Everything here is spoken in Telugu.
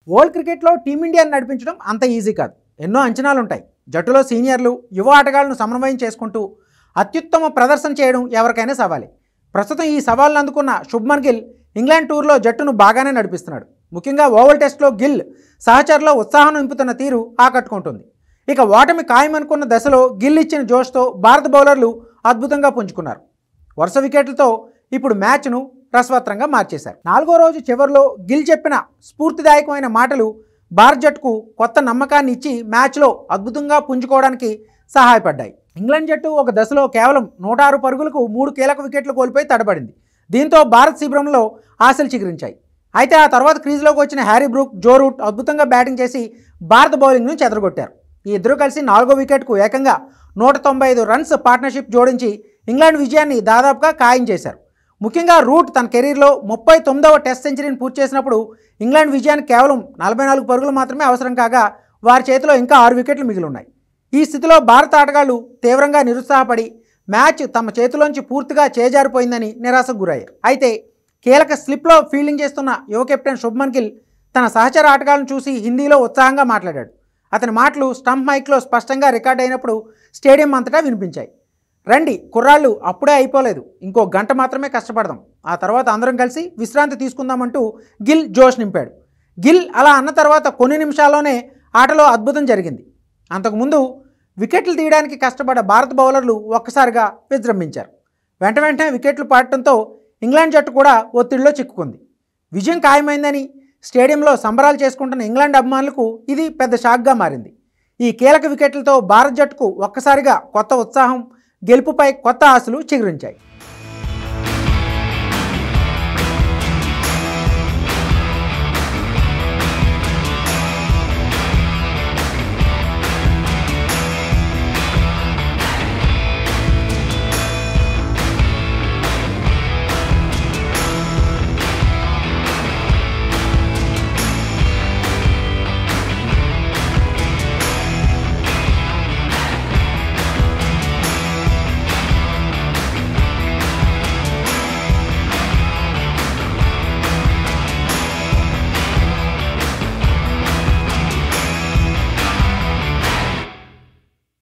వరల్డ్ క్రికెట్లో టీమిండియాను నడిపించడం అంత ఈజీ కాదు. ఎన్నో అంచనాలు ఉంటాయి. జట్టులో సీనియర్లు, యువ ఆటగాళ్లను సమన్వయం చేసుకుంటూ అత్యుత్తమ ప్రదర్శన చేయడం ఎవరికైనా సవాలే. ప్రస్తుతం ఈ సవాల్ను అందుకున్న శుభ్మన్ గిల్ ఇంగ్లాండ్ టూర్లో జట్టును బాగానే నడిపిస్తున్నాడు. ముఖ్యంగా ఓవల్ టెస్ట్లో గిల్ సహచరులో ఉత్సాహం నింపుతున్న తీరు ఆకట్టుకుంటుంది. ఇక ఓటమి ఖాయమనుకున్న దశలో గిల్ ఇచ్చిన జోష్తో భారత బౌలర్లు అద్భుతంగా పుంజుకున్నారు. వరుస వికెట్లతో ఇప్పుడు మ్యాచ్ను రసవత్రంగా మార్చేశారు. 4వ రోజు చివరిలో గిల్ చెప్పిన స్ఫూర్తిదాయకమైన మాటలు భారత జట్టుకు కొత్త నమ్మకాన్ని ఇచ్చి మ్యాచ్లో అద్భుతంగా పుంజుకోవడానికి సహాయపడ్డాయి. ఇంగ్లాండ్ జట్టు ఒక దశలో కేవలం 106 పరుగులకు 3 కీలక వికెట్లు కోల్పోయి తడబడింది. దీంతో భారత్ శిబిరంలో ఆశలు చిగురించాయి. అయితే ఆ తర్వాత క్రీజ్లోకి వచ్చిన హ్యారీ బ్రూక్, జో రూట్ అద్భుతంగా బ్యాటింగ్ చేసి భారత బౌలింగ్ను చెదరగొట్టారు. ఈ ఇద్దరు కలిసి 4వ వికెట్కు ఏకంగా 195 రన్స్ పార్ట్నర్షిప్ జోడించి ఇంగ్లాండ్ విజయాన్ని దాదాపుగా ఖాయం చేశారు. ముఖ్యంగా రూట్ తన కెరీర్లో 39వ టెస్ట్ సెంచరీని పూర్తి చేసినప్పుడు ఇంగ్లాండ్ విజయానికి కేవలం 44 పరుగులు మాత్రమే అవసరం కాగా వారి చేతిలో ఇంకా 6 వికెట్లు మిగిలి ఉన్నాయి. ఈ స్థితిలో భారత ఆటగాళ్లు తీవ్రంగా నిరుత్సాహపడి మ్యాచ్ తమ చేతిలోంచి పూర్తిగా చేజారిపోయిందని నిరాశకు గురయ్యారు. అయితే కీలక స్లిప్లో ఫీల్డింగ్ చేస్తున్న యువ కెప్టెన్ శుభ్మన్ గిల్ తన సహచర ఆటగాళ్లను చూసి హిందీలో ఉత్సాహంగా మాట్లాడాడు. అతని మాటలు స్టంప్ మైక్లో స్పష్టంగా రికార్డ్ అయినప్పుడు స్టేడియం అంతటా వినిపించాయి. రండి కుర్రాళ్ళు, అప్పుడే అయిపోలేదు, ఇంకో గంట మాత్రమే కష్టపడదాం, ఆ తర్వాత అందరం కలిసి విశ్రాంతి తీసుకుందామంటూ గిల్ జోష్ నింపాడు. గిల్ అలా అన్న తర్వాత కొన్ని నిమిషాల్లోనే ఆటలో అద్భుతం జరిగింది. అంతకుముందు వికెట్లు తీయడానికి కష్టపడ్డ భారత బౌలర్లు ఒక్కసారిగా విజృంభించారు. వెంటనే వికెట్లు పడటంతో ఇంగ్లాండ్ జట్టు కూడా ఒత్తిడిలో చిక్కుకుంది. విజయం ఖాయమైందని స్టేడియంలో సంబరాలు చేసుకుంటున్న ఇంగ్లాండ్ అభిమానులకు ఇది పెద్ద షాక్గా మారింది. ఈ కీలక వికెట్లతో భారత జట్టుకు ఒక్కసారిగా కొత్త ఉత్సాహం, గెలుపుపై కొత్త ఆశలు చిగురించాయి.